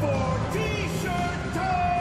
for T-shirt time!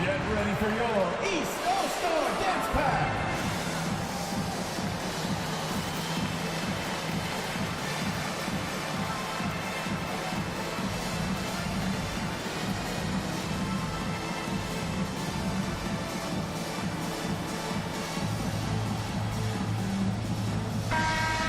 Get ready for your East All-Star Dance Pack!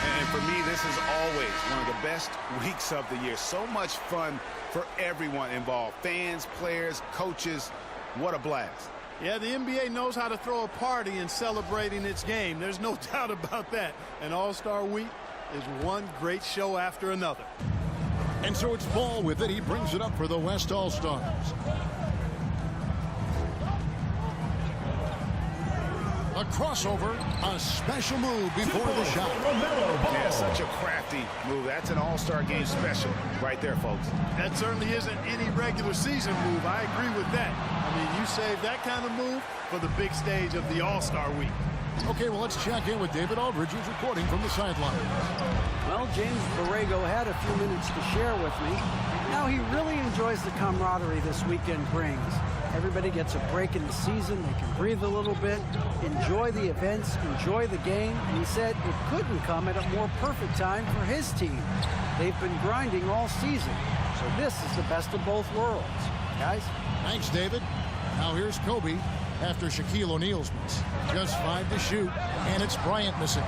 And for me, this is always one of the best weeks of the year. So much fun for everyone involved. Fans, players, coaches. What a blast. Yeah, the NBA knows how to throw a party in celebrating its game. There's no doubt about that. And All-Star Week is one great show after another. And so it's Ball with it. He brings it up for the West All-Stars. A crossover, a special move before the shot. Yeah, such a crafty move. That's an All-Star game special right there, folks. That certainly isn't any regular season move. I agree with that. I mean, you save that kind of move for the big stage of the All-Star Week. Okay, well, let's check in with David Aldridge, who's reporting from the sideline. Well, James Borrego had a few minutes to share with me. Now he really enjoys the camaraderie this weekend brings. Everybody gets a break in the season. They can breathe a little bit, enjoy the events, enjoy the game. And he said it couldn't come at a more perfect time for his team. They've been grinding all season. So this is the best of both worlds. Guys? Thanks, David. Now here's Kobe after Shaquille O'Neal's miss. Just 5 to shoot, and it's Bryant missing.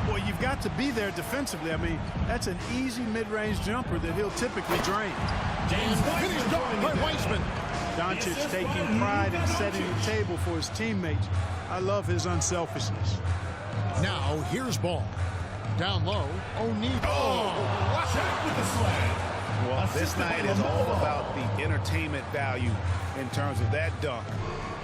Well, you've got to be there defensively. I mean, that's an easy mid-range jumper that he'll typically drain. And finished off by Weissman. Doncic taking pride in setting the table for his teammates. I love his unselfishness. Now here's Ball. Down low, O'Neal. Oh, check with the slam. Well, this night is all about the entertainment value in terms of that dunk.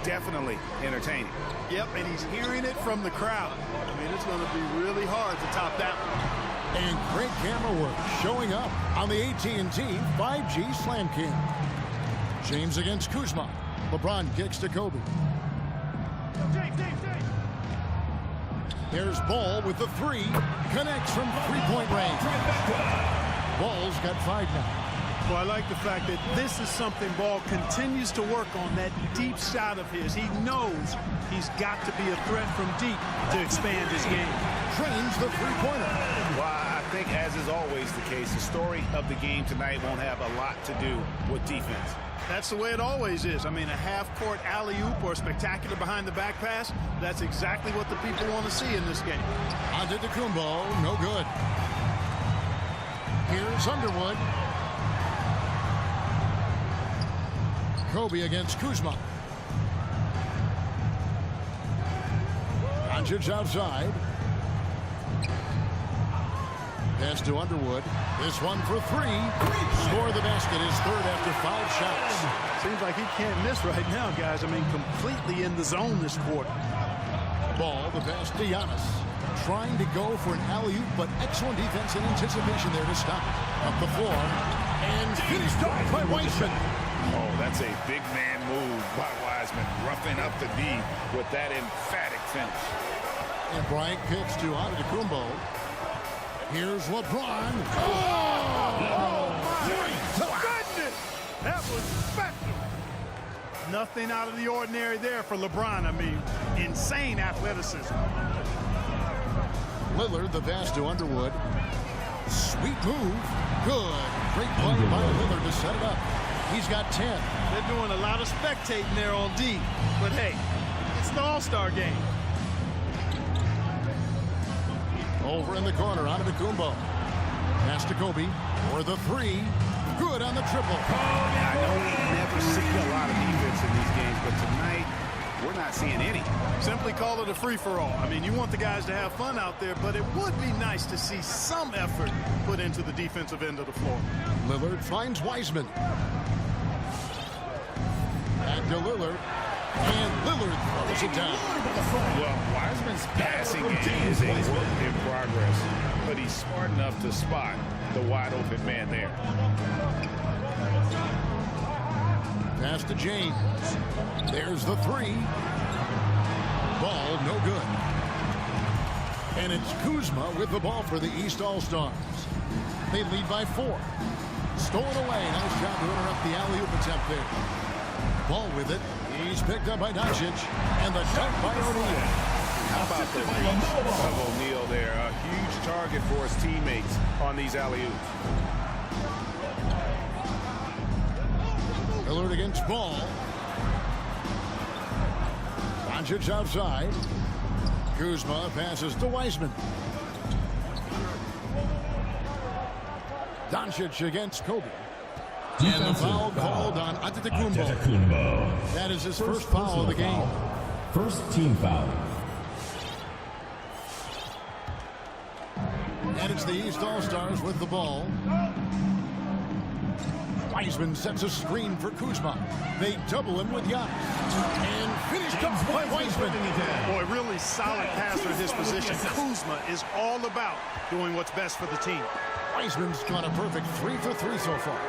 Definitely entertaining. Yep, and he's hearing it from the crowd. I mean, it's going to be really hard to top that one. And great camera work showing up on the AT&T 5G Slam King. James against Kuzma. LeBron kicks to Kobe. Here's Ball with the three. Connects from three-point range. Ball's got 5 now. Well, I like the fact that this is something Ball continues to work on, that deep shot of his. He knows he's got to be a threat from deep to expand his game. Trains the three-pointer. Well, I think, as is always the case, the story of the game tonight won't have a lot to do with defense. That's the way it always is. I mean, a half-court alley-oop or a spectacular behind-the-back pass, that's exactly what the people want to see in this game. Antetokounmpo, no good. Here's Underwood. Kobe against Kuzma. Doncic outside. Pass to Underwood. This one for 3. Score the basket, his third after 5 shots. Seems like he can't miss right now, guys. I mean, completely in the zone this quarter. Ball, the pass to Giannis. Trying to go for an alley-oop, but excellent defense and anticipation there to stop. Up the floor. And finished off by Weissman. Oh, that's a big man move by Wiseman, roughing up the D with that emphatic finish. And Bryant kicks to Antetokounmpo. Here's LeBron. Oh, my goodness! That was special. Nothing out of the ordinary there for LeBron. I mean, insane athleticism. Lillard, the pass to Underwood. Sweet move. Good. Great play by Lillard to set it up. He's got 10. They're doing a lot of spectating there on D. But hey, it's the All-Star game. Over in the corner, Antetokounmpo. Pass to Kobe for the 3. Good on the triple. I know we never see a lot of defense in these games, but tonight we're not seeing any. Simply call it a free-for-all. I mean, you want the guys to have fun out there, but it would be nice to see some effort put into the defensive end of the floor. Lillard finds Wiseman. Back to Lillard. And Lillard throws it down. Well, Wiseman's passing game is a work in progress, but he's smart enough to spot the wide-open man there. Pass to James. There's the three. Ball no good. And it's Kuzma with the ball for the East All-Stars. They lead by 4. Stolen away. Nice job to interrupt the alley-oop attempt there. Ball with it. He's picked up by Doncic. And the dunk by O'Neal. How about the reach of O'Neal there? A huge target for his teammates on these alley-oops. Lillard against Ball. Doncic outside. Kuzma passes to Wiseman. Doncic against Kobe. And the foul called on Antetokounmpo. That is his first foul of the game. First team foul. And it's the East All-Stars with the ball. Wiseman sets a screen for Kuzma. They double him with Giannis. And finished up by Wiseman. Boy, really solid passer in his position. Kuzma is all about doing what's best for the team. Wiseman's got a perfect 3 for 3 so far.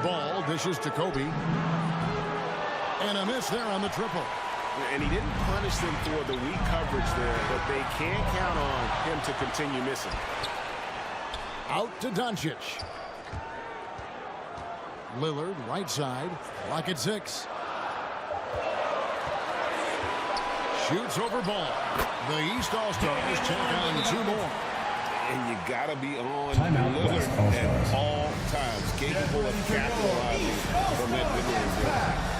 Ball dishes to Kobe. And a miss there on the triple. And he didn't punish them for the weak coverage there, but they can't count on him to continue missing. Out to Doncic. Lillard, right side. Lock at 6. Shoots over Ball. The East All-Stars take on 2 more. And you got to be on Timeout, West Lillard at All-Stars. all times, capable of capitalizing from that mid-range zone.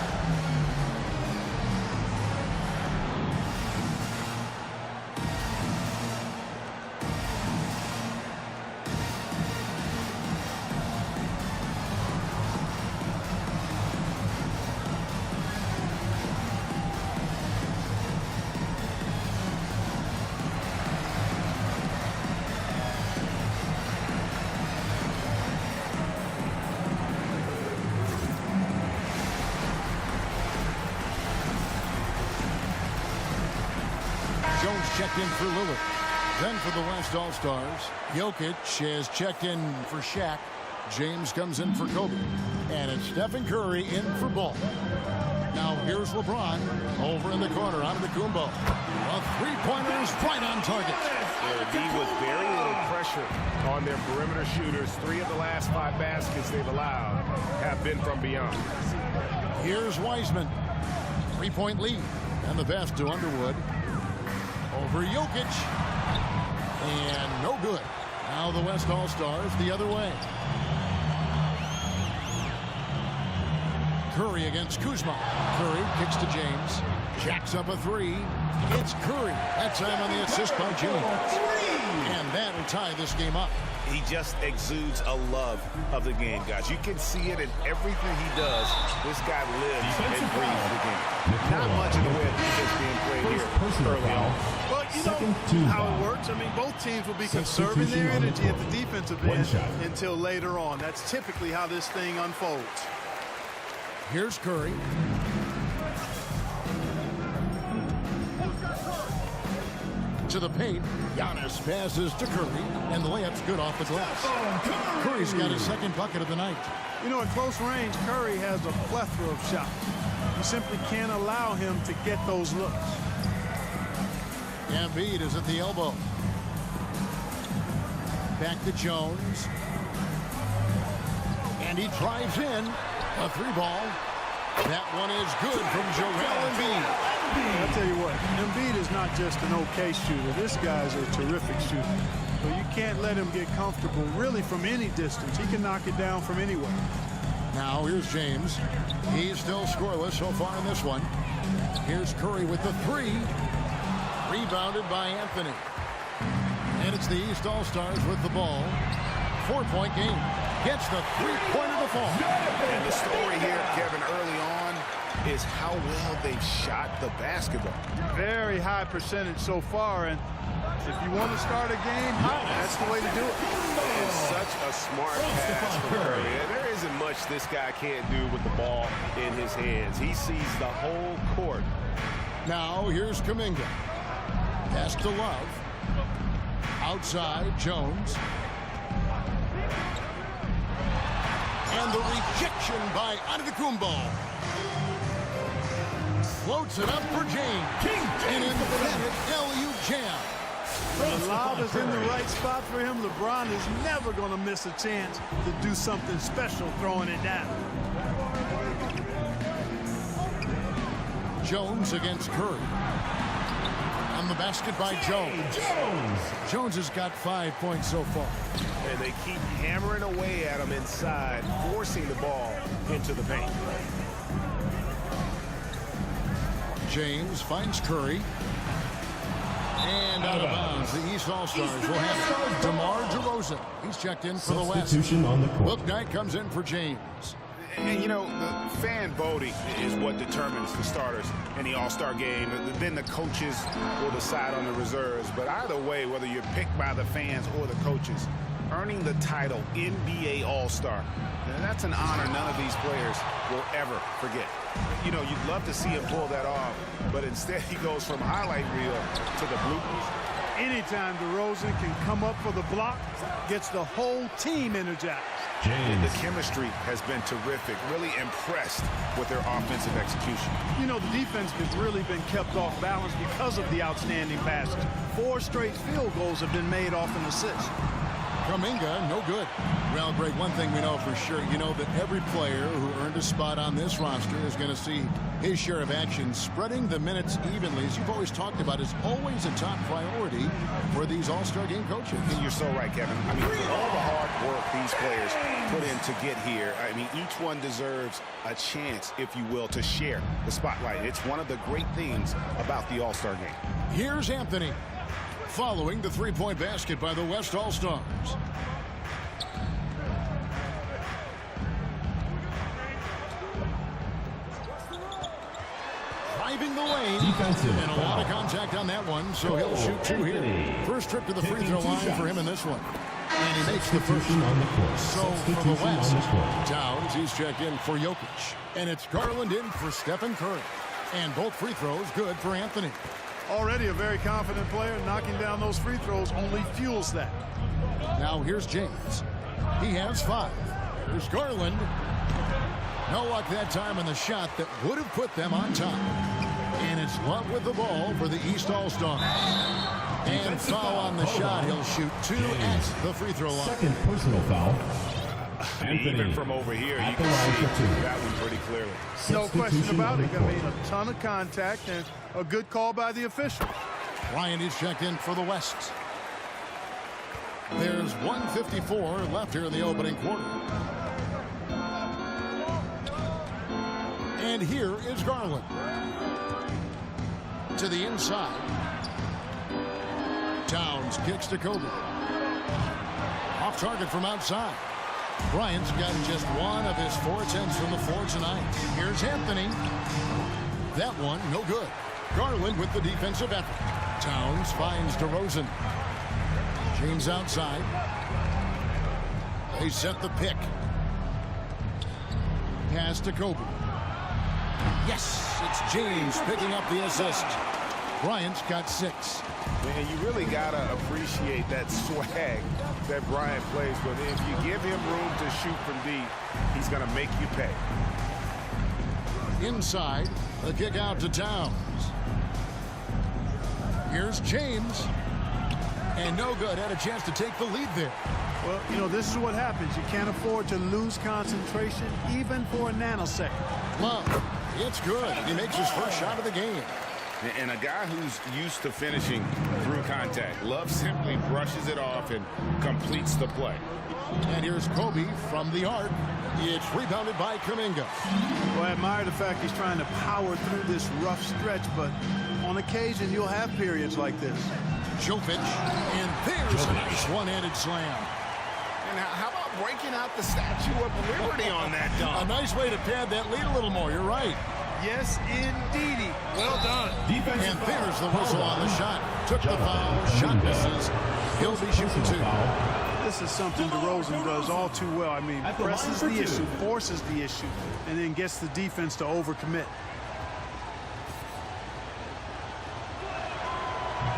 Checked in for Lillard. Then for the West All-Stars, Jokic has checked in for Shaq. James comes in for Kobe. And it's Stephen Curry in for Ball. Now here's LeBron over in the corner. Antetokounmpo. A three-pointer is right on target. D with very little pressure on their perimeter shooters. 3 of the last 5 baskets they've allowed have been from beyond. Here's Wiseman. 3-point lead. And the pass to Underwood. Over Jokic. And no good. Now the West All-Stars the other way. Curry against Kuzma. Curry kicks to James. Jacks up a 3. It's Curry. That time on the assist by James. And that'll tie this game up. He just exudes a love of the game, guys. You can see it in everything he does. This guy lives and breathes the game. Not much in the way of defense being played here early on. Well, you know how it works. I mean, both teams will be conserving their energy at the defensive end until later on. That's typically how this thing unfolds. Here's Curry. To the paint. Giannis passes to Curry, and the layup's good off the glass. Curry's got his second bucket of the night. You know, at close range, Curry has a plethora of shots. You simply can't allow him to get those looks. Embiid is at the elbow. Back to Jones. And he drives in. A 3-ball. That one is good from Joel Embiid. I'll tell you what, Embiid is not just an okay shooter. This guy's a terrific shooter. So you can't let him get comfortable really from any distance. He can knock it down from anywhere. Now here's James. He's still scoreless so far in this one. Here's Curry with the 3. Rebounded by Anthony. And it's the East All-Stars with the ball. 4-point game. Gets the 3-pointer to fall. And the story here, Kevin, early on, is how well they've shot the basketball. Very high percentage so far, and if you want to start a game hot, that's the way to do it. And such a smart pass from Curry. And there isn't much this guy can't do with the ball in his hands. He sees the whole court. Now here's Kuminga. Pass to Love. Outside, Jones. And the rejection by Antetokounmpo. Floats it up for James. And in the Aew jam. The lob is in the right spot for him. LeBron is never going to miss a chance to do something special throwing it down. Jones against Curry. On the basket by Jones. Jones has got 5 points so far. And they keep hammering away at him inside, forcing the ball into the paint. James finds Curry. And out of bounds, the East All-Stars will have DeMar DeRozan. He's checked in for the West. On the court. Book Knight comes in for James. And, you know, the fan voting is what determines the starters in the All-Star game. Then the coaches will decide on the reserves. But either way, whether you're picked by the fans or the coaches, earning the title NBA All-Star, that's an honor none of these players will ever forget. You know, you'd love to see him pull that off, but instead he goes from highlight reel to the bloopers. Anytime DeRozan can come up for the block, gets the whole team energized. And the chemistry has been terrific. Really impressed with their offensive execution. You know, the defense has really been kept off balance because of the outstanding passes. 4 straight field goals have been made off an assist. Kuminga, no good. Well, Greg, one thing we know for sure, you know that every player who earned a spot on this roster is going to see his share of action. Spreading the minutes evenly, as you've always talked about, is always a top priority for these All-Star game coaches. And you're so right, Kevin. I mean, for all the hard work these players put in to get here, I mean, each one deserves a chance, if you will, to share the spotlight. It's one of the great things about the All-Star game. Here's Anthony, following the three-point basket by the West All-Stars. Driving the lane. Defensive and a lot of contact on that one, so he'll shoot 2 here. First trip to the free throw line for him in this one. And he makes the first on the court. So for the West, Towns, he's checked in for Jokic. And it's Garland in for Stephen Curry. And both free throws good for Anthony. Already a very confident player. Knocking down those free throws only fuels that. Now here's James. He has 5. Here's Garland. No luck that time on the shot that would have put them on top. And it's Love with the ball for the East All-Stars. And foul on the shot. He'll shoot 2 at the free throw line. Second personal foul. Even from over here, you can see that one pretty clearly. No question about it. I mean, a ton of contact and a good call by the official. Ryan is checked in for the West. There's 1:54 left here in the opening quarter. And here is Garland. To the inside. Towns kicks to Kobe. Off target from outside. Bryant's got just one of his 4 attempts from the floor tonight. Here's Anthony. That one, no good. Garland with the defensive effort. Towns finds DeRozan. James outside. They set the pick. Pass to Kobe. Yes, it's James picking up the assist. Bryant's got 6. And you really got to appreciate that swag that Bryant plays with. If you give him room to shoot from deep, he's going to make you pay. Inside, the kick out to Towns. Here's James. And no good. Had a chance to take the lead there. Well, you know, this is what happens. You can't afford to lose concentration even for a nanosecond. Love, it's good. He makes his first shot of the game. And a guy who's used to finishing through contact. Love simply brushes it off and completes the play. And here's Kobe from the arc. It's rebounded by Kuminga. Well, I admire the fact he's trying to power through this rough stretch, but on occasion you'll have periods like this. Jokic, and there's a nice one-handed slam. And how about breaking out the Statue of Liberty on that dunk? A nice way to pad that lead a little more. You're right. Yes, indeedy. Well done. And there's the whistle on the shot. Took the foul. Shot misses. He'll be shooting 2. This is something DeRozan does all too well. I mean, presses the issue, forces the issue, and then gets the defense to overcommit.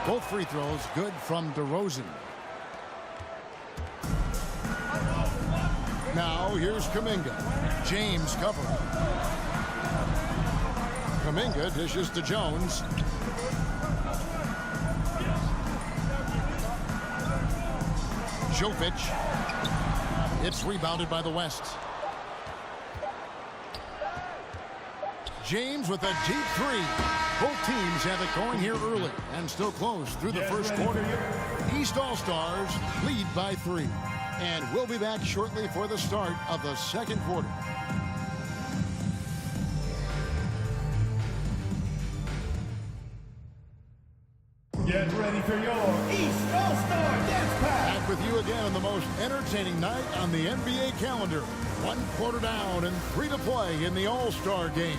Both free throws good from DeRozan. Now here's Kuminga. James covering. Kuminga dishes to Jones. Jovic. It's rebounded by the West. James with a deep 3. Both teams have it going here early and still close through the first quarter. East All-Stars lead by 3. And we'll be back shortly for the start of the second quarter. Get ready for your East All-Star Dance Pack. Back with you again on the most entertaining night on the NBA calendar. 1 quarter down and 3 to play in the All-Star game.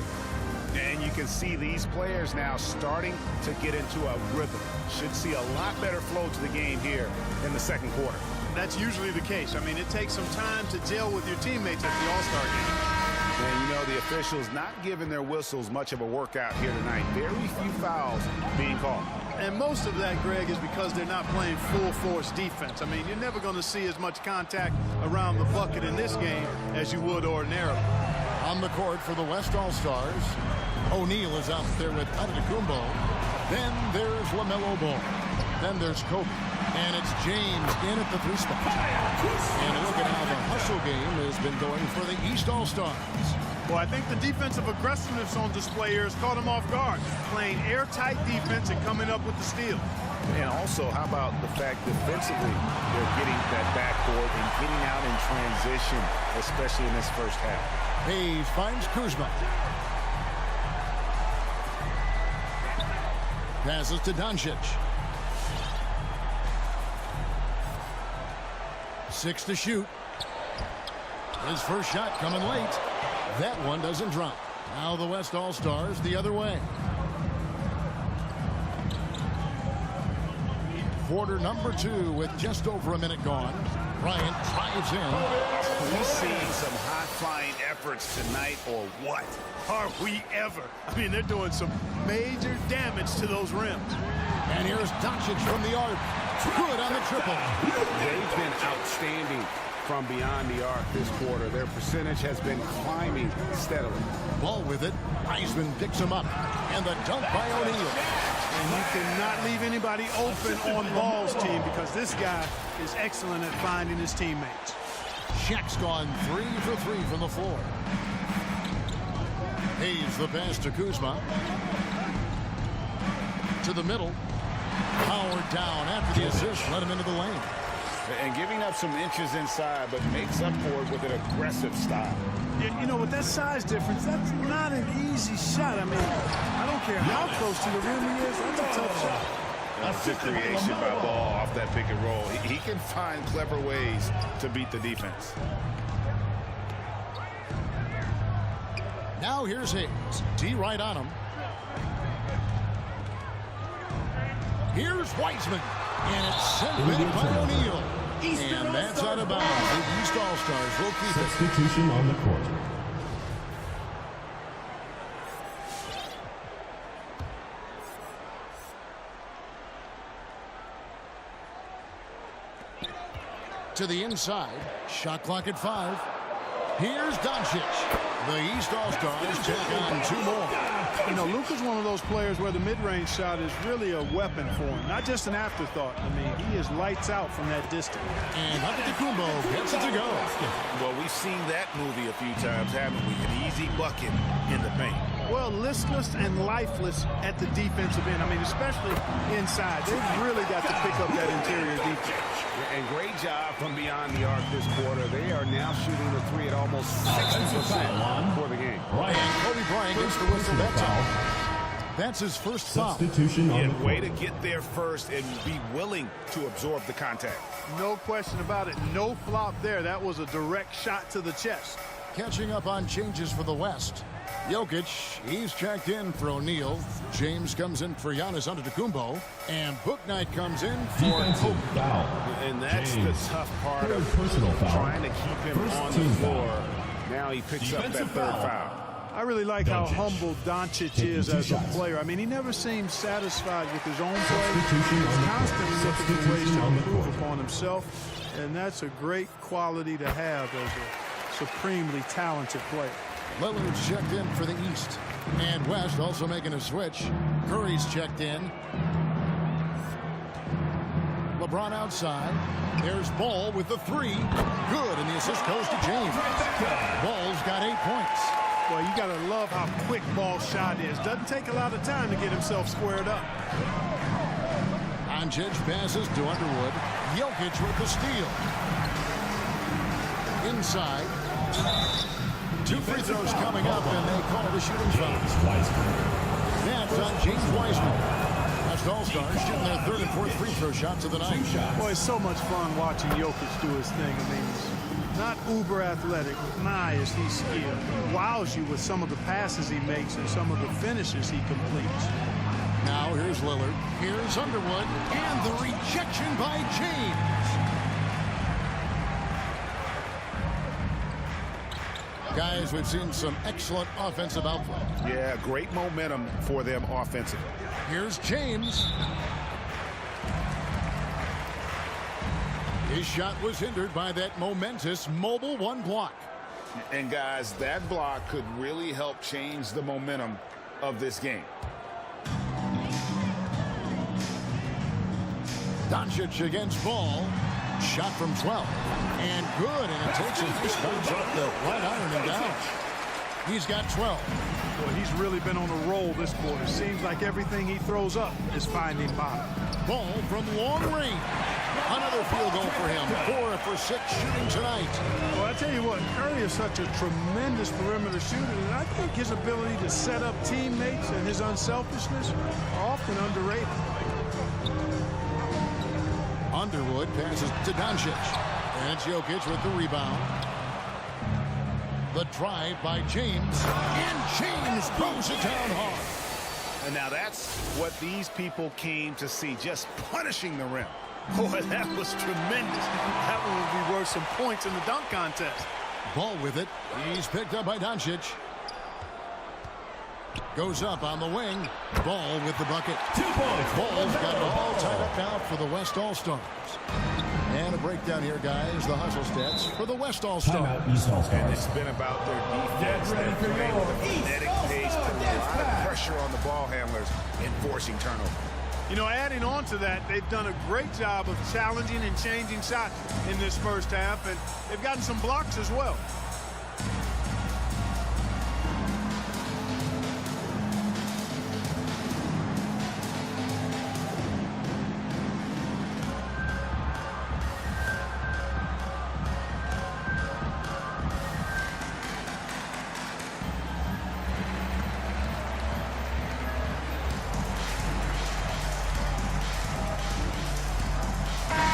And you can see these players now starting to get into a rhythm. Should see a lot better flow to the game here in the second quarter. That's usually the case. I mean, it takes some time to gel with your teammates at the All-Star game. And you know, the officials not giving their whistles much of a workout here tonight. Very few fouls being called. And most of that, Greg, is because they're not playing full-force defense. I mean, you're never going to see as much contact around the bucket in this game as you would ordinarily. On the court for the West All-Stars, O'Neal is out there with Antetokounmpo. Then there's LaMelo Ball. Then there's Kobe. And it's James in at the 3 spot. And look at how the hustle game has been going for the East All-Stars. Well, I think the defensive aggressiveness on display here has caught them off guard. Playing airtight defense and coming up with the steal. And also, how about the fact defensively, they're getting that backboard and getting out in transition, especially in this first half. Hayes finds Kuzma. Passes to Doncic. 6 to shoot. His first shot coming late. That one doesn't drop. Now the West All-Stars the other way. Quarter number 2 with just over a minute gone. Bryant drives in. We're seeing some high-flying efforts tonight, or what? Are we ever? I mean, they're doing some major damage to those rims. And here's Doncic from the arc. Good on the triple. They've been outstanding from beyond the arc this quarter. Their percentage has been climbing steadily. Ball with it. Heisman picks him up. And the dunk by O'Neal. And you cannot leave anybody open on Ball's team because this guy is excellent at finding his teammates. Shaq's gone 3 for 3 from the floor. Hayes the pass to Kuzma. To the middle. Howard down after the assist. Let him into the lane. And giving up some inches inside, but makes up for it with an aggressive style. You know, with that size difference, that's not an easy shot. I mean, I don't care how close to the rim he is. That's a tough shot. That's good creation by Ball off that pick and roll. He can find clever ways to beat the defense. Now here's Hayes. D right on him. Here's Wiseman. And it's sent back by O'Neal. And that's out of bounds. The East All-Stars will keep it. Substitution on the court. To the inside. Shot clock at 5. Here's Doncic. The East All-Stars take on 2 more. You know, Luka's one of those players where the mid-range shot is really a weapon for him, not just an afterthought. I mean, he is lights out from that distance. And Antetokounmpo gets it to go. Well, we've seen that movie a few times, haven't we? An easy bucket in the paint. Well, listless and lifeless at the defensive end. I mean, especially inside. They've really got to pick up that interior defense. And great job from beyond the arc this quarter. They are now shooting the 3 at almost 60% for the game. And Kobe Bryant gets the whistle that time. That's his first foul. Substitution on the court. Way to get there first and be willing to absorb the contact. No question about it. No flop there. That was a direct shot to the chest. Catching up on changes for the West. Jokic, he's checked in for O'Neal. James comes in for Giannis Antetokounmpo. And Bouknight comes in for Defensive foul. And that's James. the tough part of Personal foul. trying to keep him First on the team floor. foul. Now he picks up that Defensive third foul. foul. I really like how Doncic. humble Doncic Taking is 2 as shots. a player. I mean, he never seems satisfied with his own play. Substitution He's on the constantly court. looking for ways Substitution to on the improve court. upon himself, and that's a great quality to have as a supremely talented player. Lillard's checked in for the East. And West also making a switch. Curry's checked in. LeBron outside. There's Ball with the 3. Good, and the assist goes to James. Ball's got 8 points. Well, you got to love how quick Ball's shot is. Doesn't take a lot of time to get himself squared up. Doncic passes to Underwood. Jokic with the steal. Inside. 2 free throws coming up, and they call the shooting foul. That's on James Wiseman. That's All-Stars shooting their 3rd and 4th free throw shots of the night. Boy, it's so much fun watching Jokic do his thing. I mean, he's not uber athletic, but my, is he skilled. He wows you with some of the passes he makes and some of the finishes he completes. Now here's Lillard. Here's Underwood. And the rejection by James. Guys, we've seen some excellent offensive output. Yeah, great momentum for them offensively. Here's James. His shot was hindered by that momentous mobile 1 block. And guys, that block could really help change the momentum of this game. Doncic against Ball. Shot from 12. And good, and it takes him. This comes off the right iron and down. He's got 12. Boy, he's really been on a roll this quarter. Seems like everything he throws up is finding bottom. Ball from long range. Another field goal for him. 4 for 6 shooting tonight. Well, I tell you what, Curry is such a tremendous perimeter shooter, and I think his ability to set up teammates and his unselfishness are often underrated. Underwood passes to Doncic. And it's Jokic with the rebound. The drive by James. And James throws it down hard. And now that's what these people came to see, just punishing the rim. Boy, that was tremendous. That one would be worth some points in the dunk contest. Ball with it. He's picked up by Doncic. Goes up on the wing. Ball with the bucket. 2 points. Ball's got it all tied up now for the West All-Stars. And a breakdown here, guys. The hustle stats for the West All-Stars. Timeout, East And All-Stars. it's been about their defense. Get ready They're for playing your with a East frenetic All-Star pace, putting a dance lot of back. pressure on the ball handlers and forcing turnover. You know, adding on to that, they've done a great job of challenging and changing shots in this first half, and they've gotten some blocks as well.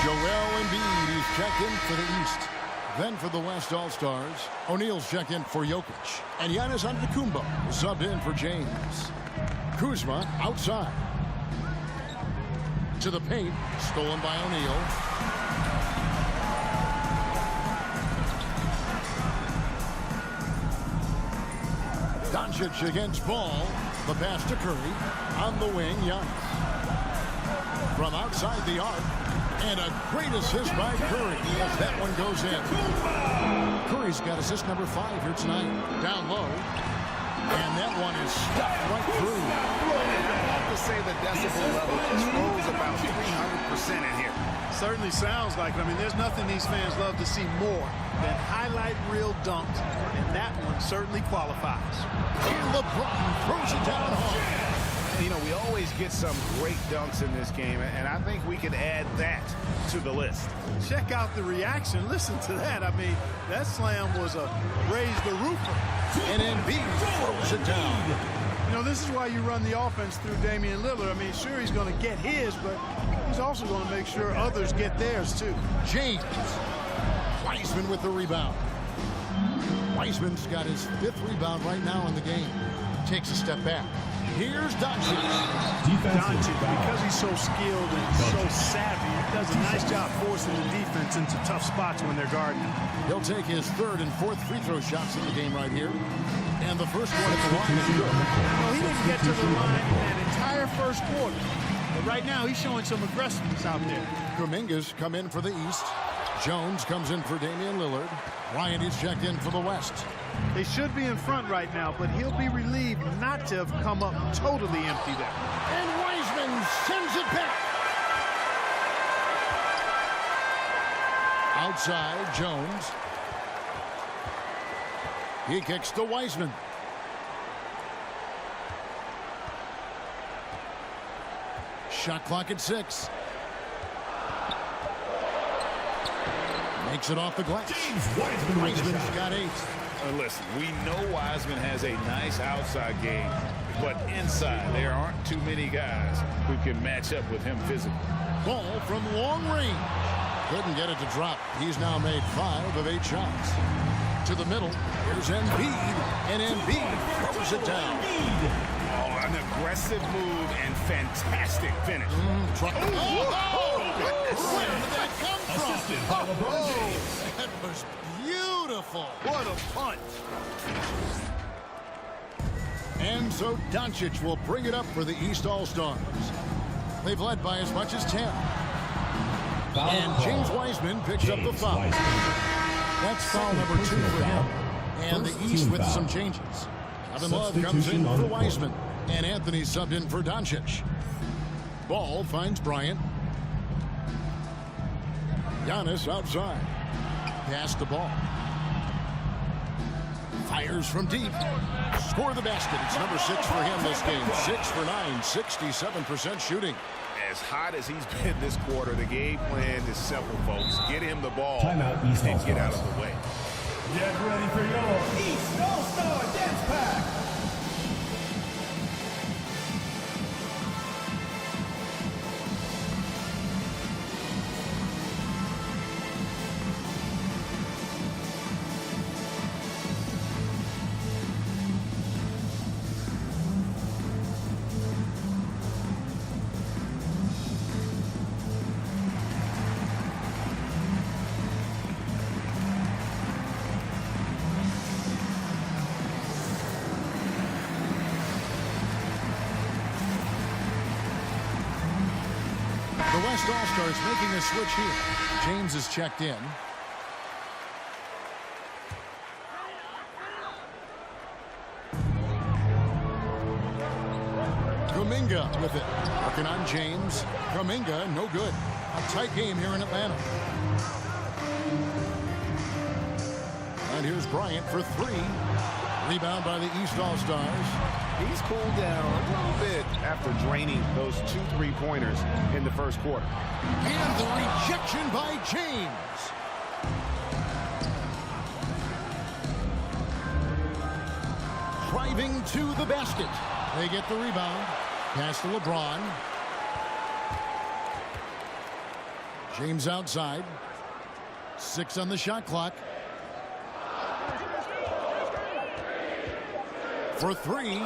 Joel Embiid, he's checked in for the East. Then for the West All-Stars, O'Neal's checked in for Jokic. And Giannis Antetokounmpo subbed in for James. Kuzma outside. To the paint, stolen by O'Neal. Doncic against Ball. The pass to Curry. On the wing, Giannis. From outside the arc. And a great assist by Curry as that one goes in. Curry's got assist number 5 here tonight. Down low. And that one is stuffed right through. I have to say the decibel level just rose about 300% in here. Certainly sounds like it. I mean, there's nothing these fans love to see more than highlight reel dunks, and that one certainly qualifies. And LeBron throws it down hard. You know, we always get some great dunks in this game, and I think we could add that to the list. Check out the reaction. Listen to that. I mean, that slam was a raise the roofer. And Embiid throws it down. You know, this is why you run the offense through Damian Lillard. I mean, sure, he's going to get his, but he's also going to make sure others get theirs, too. James. Wiseman with the rebound. Wiseman's got his 5th rebound right now in the game. Takes a step back. Here's Doncic. Doncic, because he's so skilled and so savvy, he does a nice job forcing the defense into tough spots when they're guarding him. He'll take his 3rd and 4th free throw shots in the game right here. And the first one at the line is good. Well, he didn't get to the line in that entire first quarter. But right now, he's showing some aggressiveness out there. Kuminga's come in for the East. Jones comes in for Damian Lillard. Ryan is checked in for the West. They should be in front right now, but he'll be relieved not to have come up totally empty there. And Wiseman sends it back. Outside, Jones. He kicks to Wiseman. Shot clock at 6. Makes it off the glass. Wiseman's got 8. Listen, we know Wiseman has a nice outside game, but inside there aren't too many guys who can match up with him physically. Ball from long range. Couldn't get it to drop. He's now made 5 of 8 shots. To the middle. Here's Embiid, and Embiid throws it down. Oh, an aggressive move and fantastic finish. Where did that come from? That was beautiful. What a punch. And so Doncic will bring it up for the East All-Stars. They've led by as much as 10. And James Wiseman picks up the foul. That's foul number 2 for him. And the East with some changes. Kevin Love comes in for Wiseman. And Anthony subbed in for Doncic. Ball finds Bryant. Giannis outside. Pass the ball. Fires from deep. Score the basket. It's number 6 for him this game. 6 for 9. 67% shooting. As hot as he's been this quarter, the game plan is simple, folks. Get him the ball Timeout, East and get out All-Stars. of the way. Get ready for your East All-Star Dance Pack. The West All-Stars making a switch here. James is checked in. Kuminga with it. Working on James. Kuminga, no good. A tight game here in Atlanta. And here's Bryant for 3. Rebound by the East All-Stars. He's cooled down a little bit after draining those 2 3-pointers in the first quarter. And the rejection by James. Driving to the basket. They get the rebound. Pass to LeBron. James outside. 6 on the shot clock. For 3.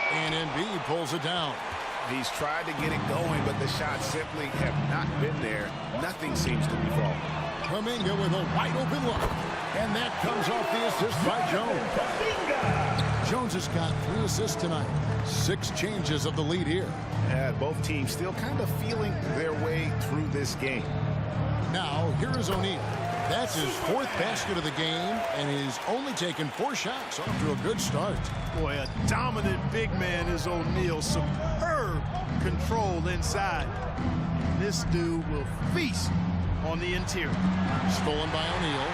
And Embiid pulls it down. He's tried to get it going, but the shots simply have not been there. Nothing seems to be falling. Kuminga with a wide open look. And that comes off the assist by Jones. Jones has got 3 assists tonight. 6 changes of the lead here. Both teams still kind of feeling their way through this game. Now, here is O'Neal. That's his 4th basket of the game, and he's only taken 4 shots. Off to a good start. Boy, a dominant big man is O'Neal. Superb control inside. This dude will feast on the interior. Stolen by O'Neal.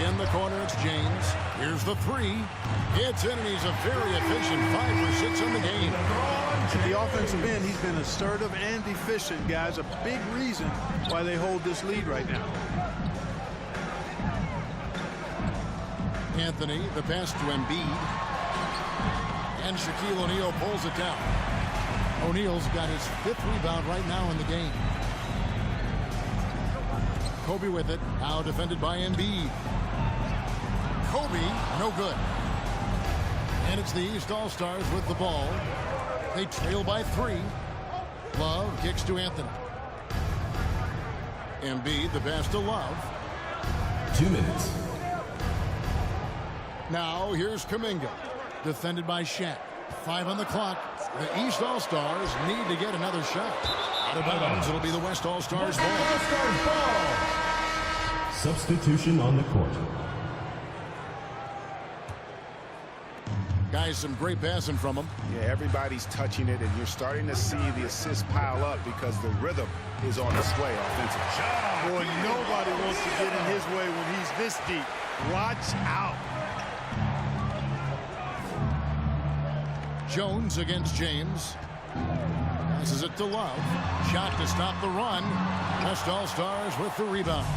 In the corner, it's James. Here's the 3. It's in, and he's a very efficient 5 for 6 in the game. At the offensive end, he's been assertive and efficient, guys. A big reason why they hold this lead right now. Anthony, the pass to Embiid. And Shaquille O'Neal pulls it down. O'Neal's got his 5th rebound right now in the game. Kobe with it. Now defended by Embiid. Kobe, no good. And it's the East All-Stars with the ball. They trail by 3. Love kicks to Anthony. Embiid, the pass to Love. 2 minutes. Now here's Kuminga. Defended by Shaq. 5 on the clock. The East All-Stars need to get another shot. Out of bounds, it'll be the West All-Stars ball. All-Stars ball. Substitution on the court. Guys, some great passing from them. Yeah, everybody's touching it, and you're starting to see the assists pile up because the rhythm is on display offensively. Boy, nobody wants to get in his way when he's this deep. Watch out. Jones against James. Passes it to Love. Shot to stop the run. West All-Stars with the rebound.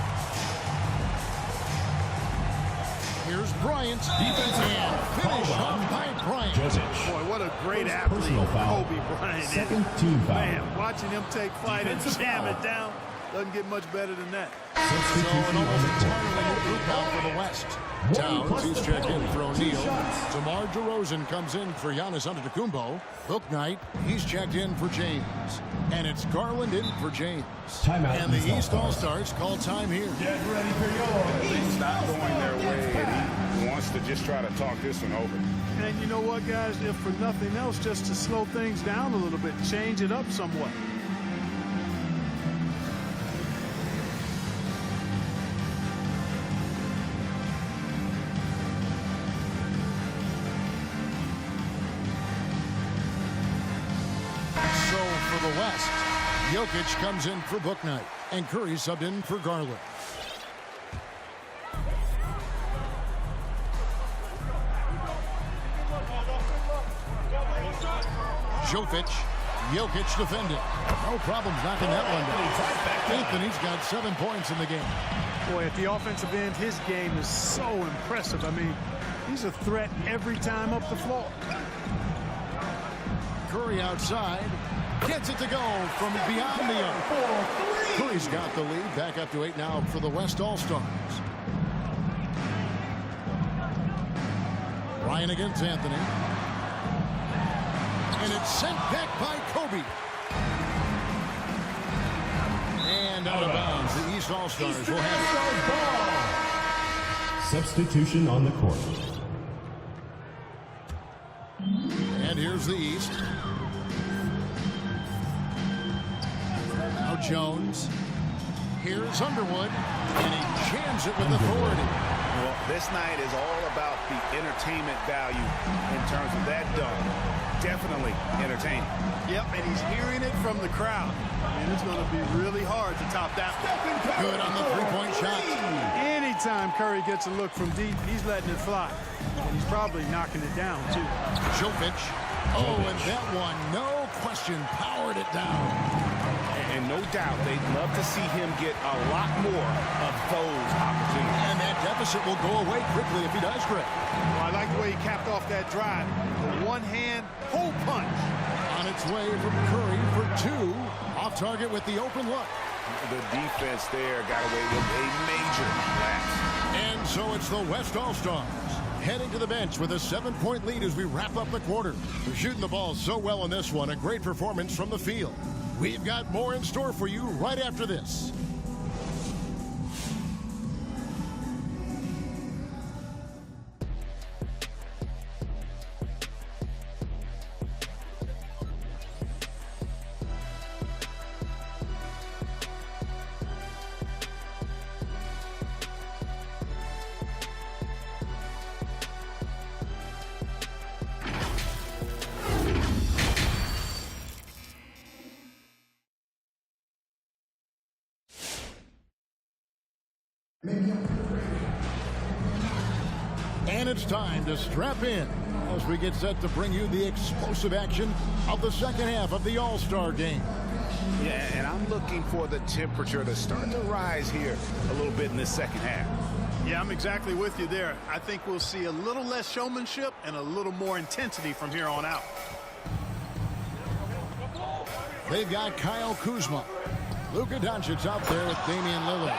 Here's Bryant. And finish off by Bryant. Boy, what a great athlete Kobe Bryant is. Second team foul. Man, watching him take flight and jam it down doesn't get much better than that. So an almost entirely new group now for the West. Towns, he's checked in for O'Neal. DeMar DeRozan comes in for Giannis Antetokounmpo. Bouknight, he's checked in for James. And it's Garland in for James. Timeout. And the East All-Stars call time here. Get ready for your Things not going their way, and he wants to just try to talk this one over. And you know what, guys? If for nothing else, just to slow things down a little bit, change it up somewhat. So for the West, Jokic comes in for Bouknight, and Curry subbed in for Garland. Jokic defending. No problems knocking that one down. Anthony's got 7 points in the game. Boy, at the offensive end, his game is so impressive. I mean, he's a threat every time up the floor. Curry outside. Gets it to go from beyond the arc. Curry's got the lead. Back up to 8 now for the West All-Stars. Ryan against Anthony. And it's sent back by Kobe. And out of bounds. The East All-Stars will have it. Substitution on the court. And here's the East. Now Jones. Here's Underwood. And he jams it with authority. Well, this night is all about the entertainment value in terms of that dunk. Definitely entertaining. Yep, and he's hearing it from the crowd. And it's going to be really hard to top that. Good on the three-point shot. Anytime Curry gets a look from deep, he's letting it fly. And he's probably knocking it down, too. Jokic. Oh, and that one, no question, powered it down. And no doubt, they'd love to see him get a lot more of those opportunities. And that deficit will go away quickly if he does, Greg. Well, I like the way he capped off that drive. The one-hand hole punch. On its way from Curry for 2. Off target with the open look. The defense there got away with a major lapse. And so it's the West All-Stars heading to the bench with a 7-point lead as we wrap up the quarter. We're shooting the ball so well in this one. A great performance from the field. We've got more in store for you right after this. And it's time to strap in as we get set to bring you the explosive action of the second half of the All-Star game. Yeah, and I'm looking for the temperature to start to rise here a little bit in this second half. Yeah, I'm exactly with you there. I think we'll see a little less showmanship and a little more intensity from here on out. They've got Kyle Kuzma. Luka Doncic out there with Damian Lillard.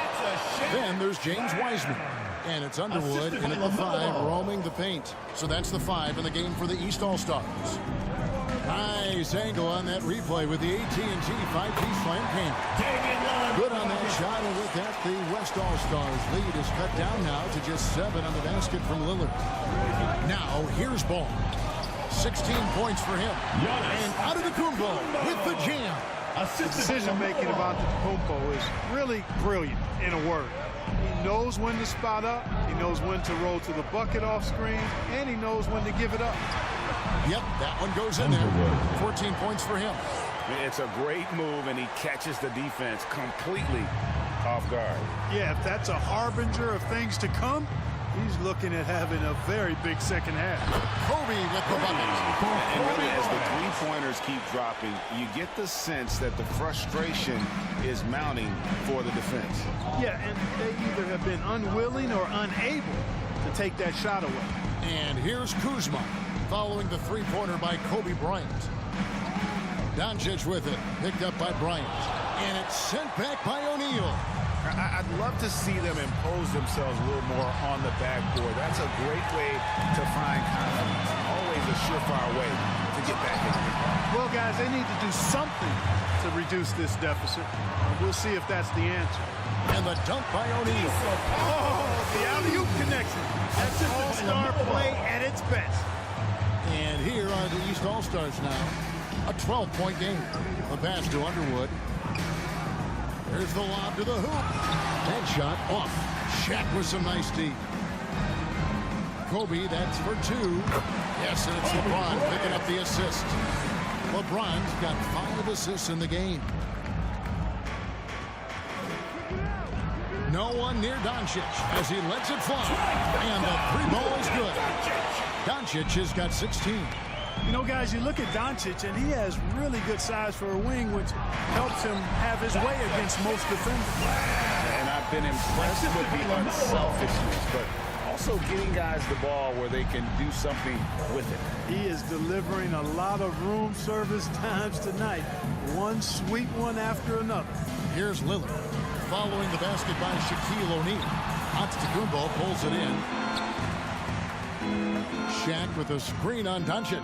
Then there's James Wiseman. And it's Underwood in at the 5, roaming the paint. So that's the 5 in the game for the East All-Stars. Nice angle on that replay with the AT&T 5G slam cam. Good on that shot, and with that, the West All-Stars lead is cut down now to just 7 on the basket from Lillard. Now, here's Ball. 16 points for him. And out of the Kumbo with the jam. The decision-making about the Kumbo is really brilliant, in a word. He knows when to spot up, he knows when to roll to the bucket off screen, and he knows when to give it up. Yep, that one goes in there. 14 points for him. It's a great move, and he catches the defense completely off guard. Yeah, if that's a harbinger of things to come, he's looking at having a very big second half. Kobe with the bucket. And really, as the three-pointers keep dropping, you get the sense that the frustration is mounting for the defense. Yeah, and they either have been unwilling or unable to take that shot away. And here's Kuzma, following the three-pointer by Kobe Bryant. Doncic with it, picked up by Bryant. And it's sent back by O'Neal. I'd love to see them impose themselves a little more on the backboard. That's a great way to find confidence. Always a surefire way to get back in the game. Well, guys, they need to do something to reduce this deficit. We'll see if that's the answer. And the dunk by O'Neal. Oh, the alley-oop connection. That's an all-star play at its best. And here are the East All-Stars now. A 12-point game. A pass to Underwood. There's the lob to the hoop. That shot off. Shaq with some nice D. Kobe, that's for 2. Yes, and it's LeBron picking up the assist. LeBron's got 5 assists in the game. No one near Doncic as he lets it fly. And the 3 ball is good. Doncic has got 16. You know, guys, you look at Doncic, and he has really good size for a wing, which helps him have his way against most defenders. And I've been impressed with the unselfishness, but also getting guys the ball where they can do something with it. He is delivering a lot of room service times tonight. One sweet one after another. Here's Lillard, following the basket by Shaquille O'Neal. Antetokounmpo pulls it in. Shaq with a screen on Doncic.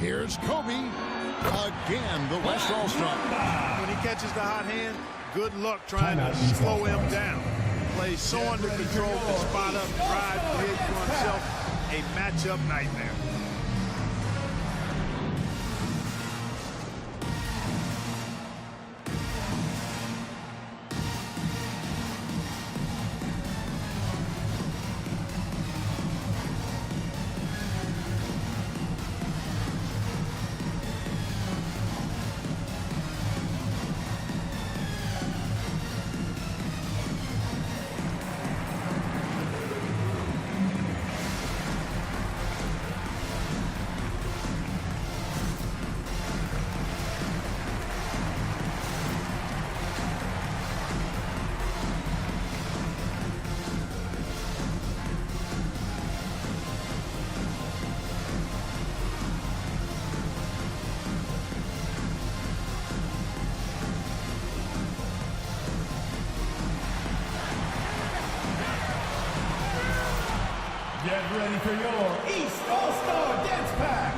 Here's Kobe. Again, the West All-Star. When he catches the hot hand, good luck trying to slow him down. Plays so under control, can spot up, drive, create for himself a matchup nightmare. Get ready for your East All-Star Dance Pack.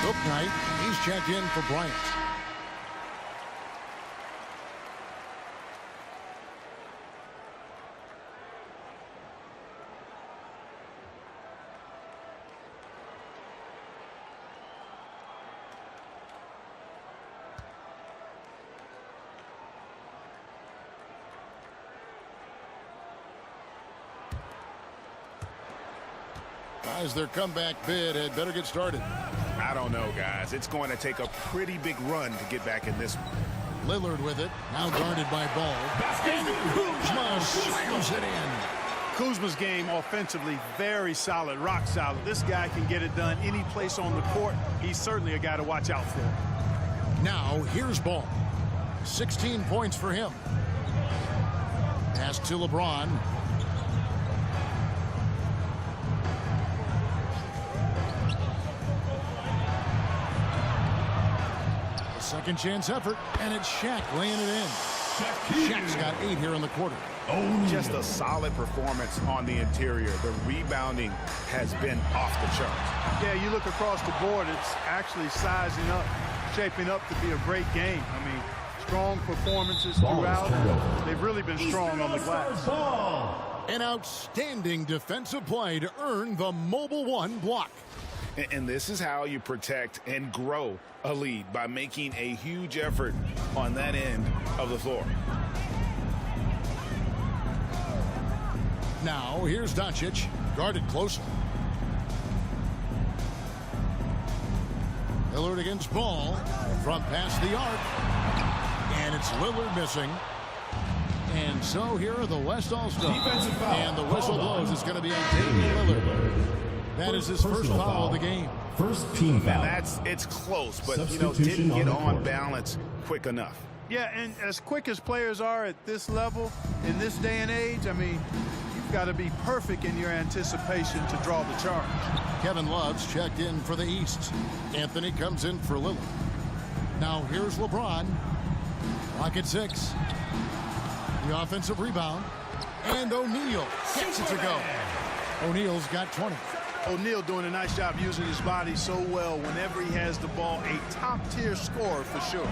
Booknight, he's checked in for Bryant. As their comeback bid had better get started. I don't know, guys. It's going to take a pretty big run to get back in this one. Lillard with it, now guarded by Ball. And Kuzma slams it in. Kuzma's game offensively very solid, rock solid. This guy can get it done any place on the court. He's certainly a guy to watch out for. Now here's Ball. 16 points for him. Pass to LeBron. A second chance effort, and it's Shaq laying it in. Shaq's got 8 here in the quarter. Just a solid performance on the interior. The rebounding has been off the charts. Yeah, you look across the board, it's actually sizing up, shaping up to be a great game. I mean, strong performances throughout. They've really been strong on the glass. An outstanding defensive play to earn the Mobile One block. And this is how you protect and grow a lead, by making a huge effort on that end of the floor. Now, here's Doncic, guarded closely. Lillard against Ball, from past the arc. And it's Lillard missing. And so here are the West All-Stars. And the whistle blows. It's going to be on Damian Lillard. That is his first foul of the game. First team foul. It's close, but didn't get on balance quick enough. Yeah, and as quick as players are at this level, in this day and age, I mean, you've got to be perfect in your anticipation to draw the charge. Kevin Love's checked in for the East. Anthony comes in for Lillard. Now here's LeBron. Lock at 6. The offensive rebound. And O'Neal gets it to go. O'Neal's got 20. O'Neal doing a nice job using his body so well whenever he has the ball. A top-tier scorer for sure.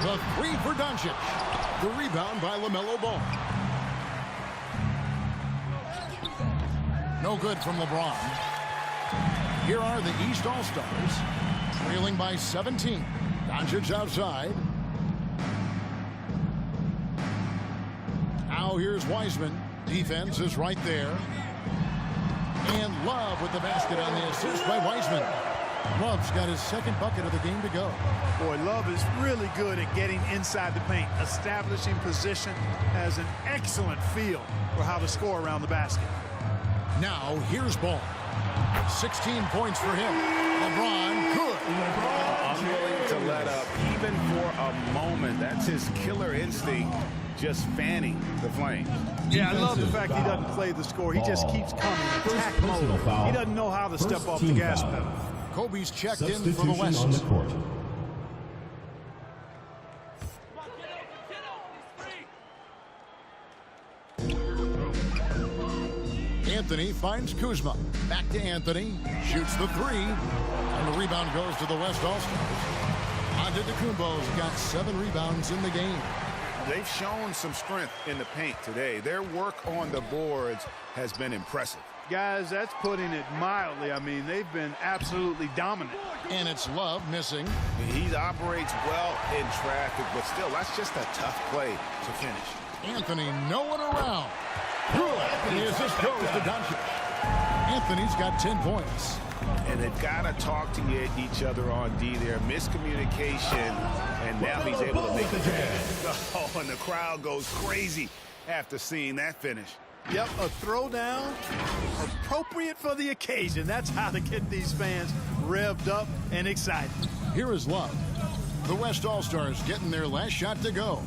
The 3 for Doncic. The rebound by LaMelo Ball. No good from LeBron. Here are the East All-Stars, trailing by 17. Doncic outside. Now here's Wiseman. Defense is right there. And Love with the basket on the assist by Wiseman. Love's got his second bucket of the game to go. Boy, Love is really good at getting inside the paint, establishing position, has an excellent feel for how to score around the basket. Now here's Ball. 16 points for him. LeBron good. Unwilling to let up even for a moment. That's his killer instinct, just fanning the flames. Yeah, I love the fact he doesn't play the score. He just keeps coming, attack mode. He doesn't know how to step off the gas pedal. Kobe's checked in for the West. On the court. Anthony finds Kuzma. Back to Anthony. Shoots the 3. And the rebound goes to the West All-Stars. Antetokounmpo's got 7 rebounds in the game. They've shown some strength in the paint today. Their work on the boards has been impressive. Guys, that's putting it mildly. I mean, they've been absolutely dominant. And it's Love missing. He operates well in traffic, but still, that's just a tough play to finish. Anthony, no one around. Good. And the assist goes to Doncic. Anthony's got 10 points. And they've got to talk to each other on D there. Miscommunication, and now he's able to make the jam. Oh, and the crowd goes crazy after seeing that finish. Yep, a throwdown appropriate for the occasion. That's how to get these fans revved up and excited. Here is Love. The West All-Stars getting their last shot to go.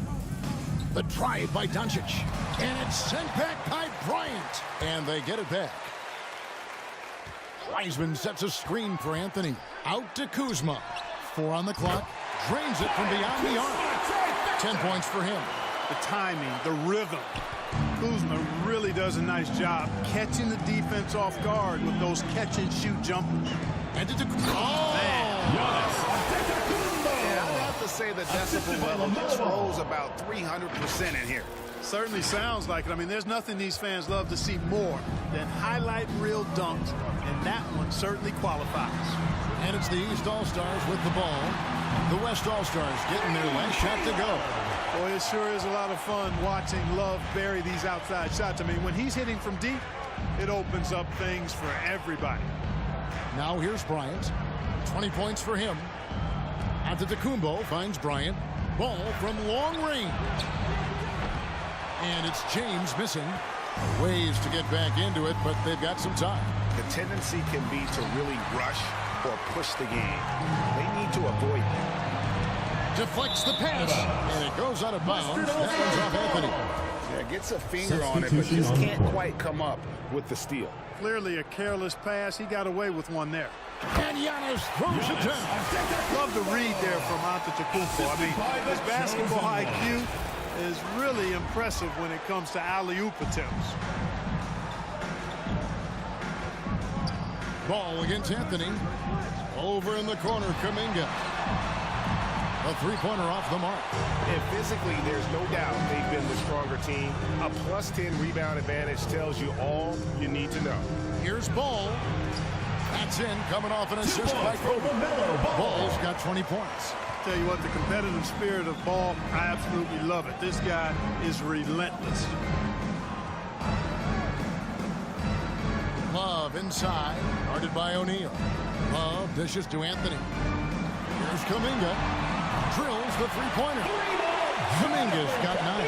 The drive by Doncic. And it's sent back by Bryant. And they get it back. Wiseman sets a screen for Anthony. Out to Kuzma. 4 on the clock. Drains it from beyond the arc. 10 points for him. The timing, the rhythm. Kuzma really does a nice job catching the defense off guard with those catch-and-shoot jumpers. And it's I have to say the decibel level just rose about 300% in here. Certainly sounds like it. I mean, there's nothing these fans love to see more than highlight reel dunks, and that one certainly qualifies. And it's the East All-Stars with the ball. The West All-Stars getting their last shot to go. Boy, it sure is a lot of fun watching Love bury these outside shots. I mean, when he's hitting from deep, it opens up things for everybody. Now here's Bryant. 20 points for him. Antetokounmpo finds Bryant. Ball from long range. And it's James missing. Ways to get back into it, but they've got some time. The tendency can be to really rush or push the game. They need to avoid that. deflects the pass, and it goes out of bounds. That one's off Anthony. Yeah, gets a finger on it, but just can't quite come up with the steal. Clearly a careless pass. He got away with one there. And Giannis throws it down. Love the read there from Antetokounmpo. I mean, his basketball IQ is really impressive when it comes to alley-oop attempts. Ball against Anthony. Over in the corner, Kuminga. A three-pointer off the mark. And physically, there's no doubt they've been the stronger team. A +10 rebound advantage tells you all you need to know. Here's Ball. That's in, coming off an assist by Kobe. Ball's got 20 points. Tell you what, the competitive spirit of Ball, I absolutely love it. This guy is relentless. Love inside, guarded by O'Neal. Love dishes to Anthony. Here's Kuminga. Drills the three-pointer. Kuminga's got 9.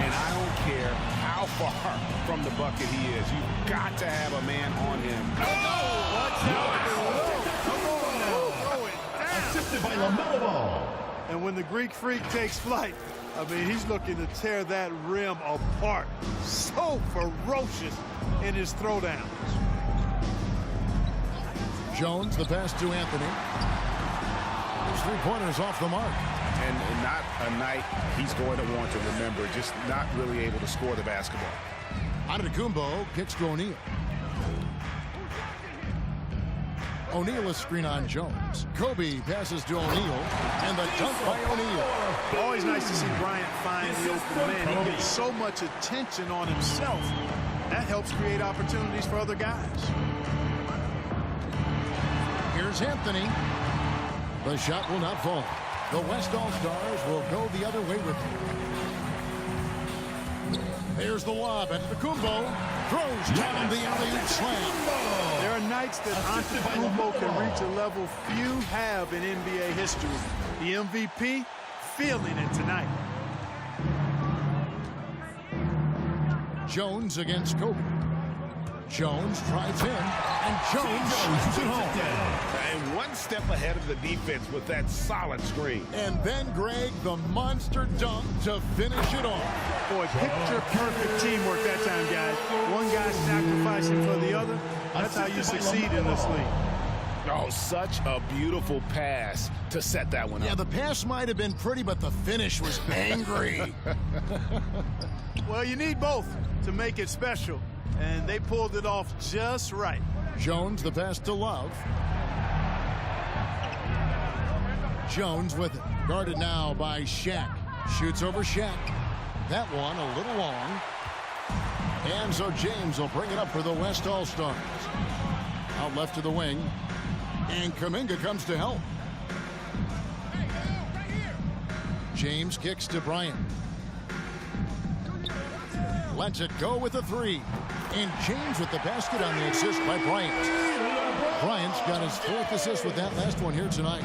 And I don't care how far from the bucket he is. You've got to have a man on him. Assisted by LaMelo Ball. And when the Greek Freak takes flight, I mean, he's looking to tear that rim apart. So ferocious in his throwdowns. Jones, the pass to Anthony. His three-pointers off the mark. And not a night he's going to want to remember, just not really able to score the basketball. Antetokounmpo kicks to O'Neal. O'Neal is screen on Jones. Kobe passes to O'Neal, and the dunk by O'Neal. Always nice to see Bryant find the open man. He gets so much attention on himself. That helps create opportunities for other guys. Here's Anthony. The shot will not fall. The West All-Stars will go the other way with him. There's the lob. Antetokounmpo throws down the alley-oop slam. There are nights that Antetokounmpo can reach a level few have in NBA history. The MVP feeling it tonight. Jones against Kobe. Jones drives in, and Jones shoots it home. And one step ahead of the defense with that solid screen. And then Greg, the monster dunk to finish it off. Boy, picture perfect teamwork that time, guys. One guy sacrificing for the other. That's how you succeed in this league. Oh, such a beautiful pass to set that one up. Yeah, the pass might have been pretty, but the finish was angry. Well, you need both to make it special. And they pulled it off just right. Jones, the pass to Love. Jones with it. Guarded now by Shaq. Shoots over Shaq. That one a little long. And so James will bring it up for the West All-Stars. Out left to the wing. And Kuminga comes to help. James kicks to Bryant. Lets it go with a three. And James with the basket on the assist by Bryant. Bryant's got his 4th assist with that last one here tonight.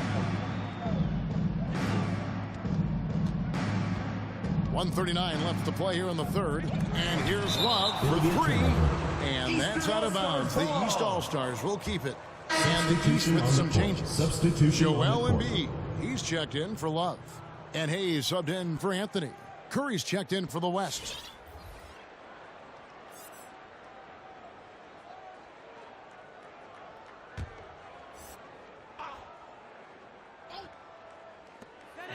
1:39 left to play here in the third. And here's Love for 3. And that's out of bounds. The East All-Stars will keep it. And the East with some changes. Joel Embiid, he's checked in for Love. And Hayes subbed in for Anthony. Curry's checked in for the West.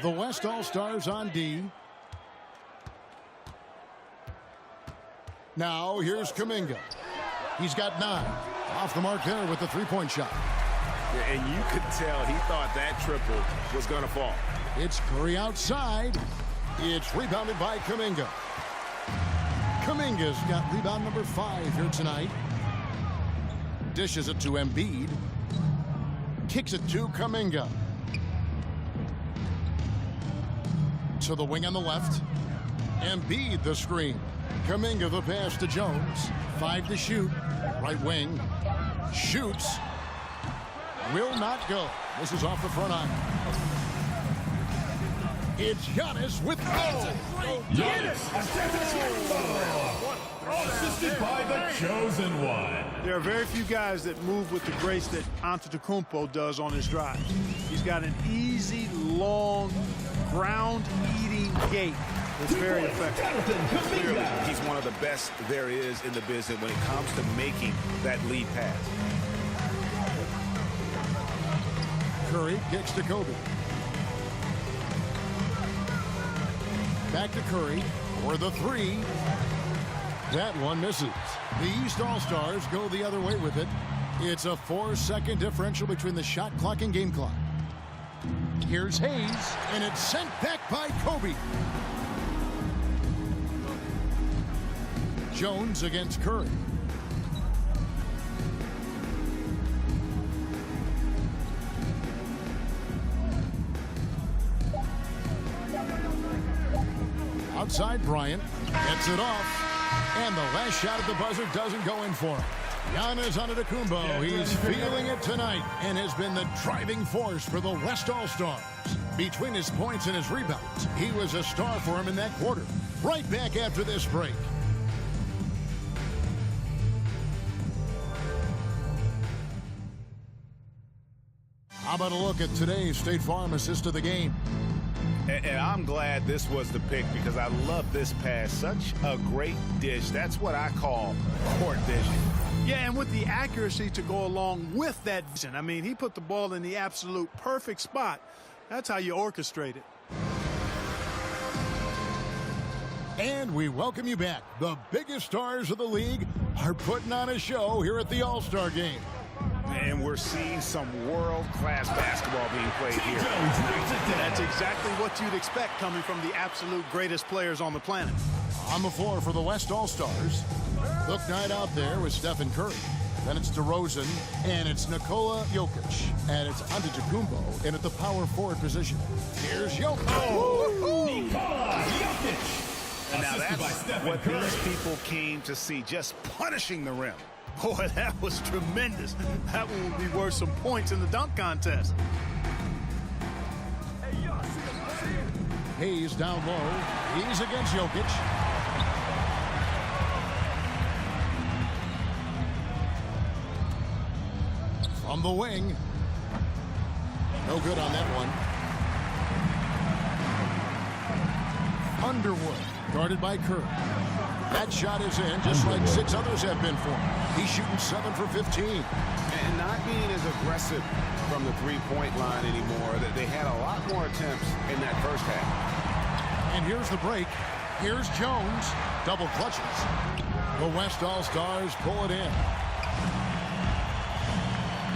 The West All-Stars on D. Now here's Kuminga. He's got 9. Off the mark there with the three-point shot. And you could tell he thought that triple was going to fall. It's Curry outside. It's rebounded by Kuminga. Kuminga's got rebound number 5 here tonight. Dishes it to Embiid. Kicks it to Kuminga. To the wing on the left. Embiid the screen. Kuminga the pass to Jones. 5 to shoot. Right wing. Shoots. Will not go. This is off the front iron. It's Giannis with Assisted by the chosen one. There are very few guys that move with the grace that Antetokounmpo does on his drive. He's got an easy, long ground-eating gait is very effective. Clearly, he's one of the best there is in the business when it comes to making that lead pass. Curry kicks to Kobe. Back to Curry for the three. That one misses. The East All-Stars go the other way with it. It's a 4-second differential between the shot clock and game clock. Here's Hayes, and it's sent back by Kobe. Jones against Curry. Outside, Bryant gets it off. And the last shot at the buzzer doesn't go in for him. Giannis Antetokounmpo, he's feeling it tonight and has been the driving force for the West All-Stars. Between his points and his rebounds, he was a star for him in that quarter. Right back after this break. How about a look at today's State Farm assist of the game? And I'm glad this was the pick because I love this pass. Such a great dish. That's what I call court vision. Yeah, and with the accuracy to go along with that vision. I mean, he put the ball in the absolute perfect spot. That's how you orchestrate it. And we welcome you back. The biggest stars of the league are putting on a show here at the All-Star Game. And we're seeing some world-class basketball being played here. That's exactly what you'd expect coming from the absolute greatest players on the planet. On the floor for the West All-Stars. Look night out there with Stephen Curry. Then it's DeRozan, and it's Nikola Jokic. And it's Antetokounmpo in at the power forward position. Here's Jokic. Nikola Jokic. Now that's what these people came to see, just punishing the rim. Boy, that was tremendous. That one would be worth some points in the dunk contest. Hayes down low. He's against Jokic. From the wing. No good on that one. Underwood, guarded by Curry. That shot is in, just like 6 others have been for him. He's shooting 7 for 15. And not being as aggressive from the three-point line anymore. They had a lot more attempts in that first half. And here's the break. Here's Jones. Double clutches. The West All-Stars pull it in.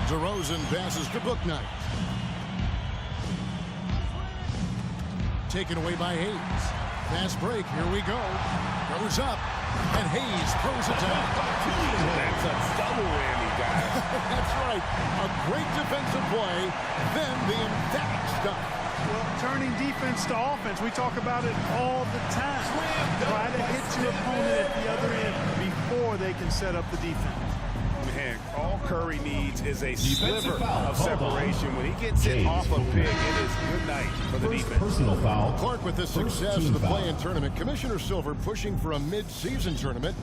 DeRozan passes to Bouknight. Taken away by Hayes. Fast break. Here we go. Goes up. And Hayes throws it down. That's a double whammy, guys. That's right. A great defensive play. Then the emphatic stuff. Well, turning defense to offense, we talk about it all the time. Try to hit your opponent at the other end before they can set up the defense. Man, all Curry needs is a sliver of separation. When he gets it off a pick, it is good night for the defense. Personal foul. Clark, with the success of the play-in tournament, Commissioner Silver pushing for a mid-season tournament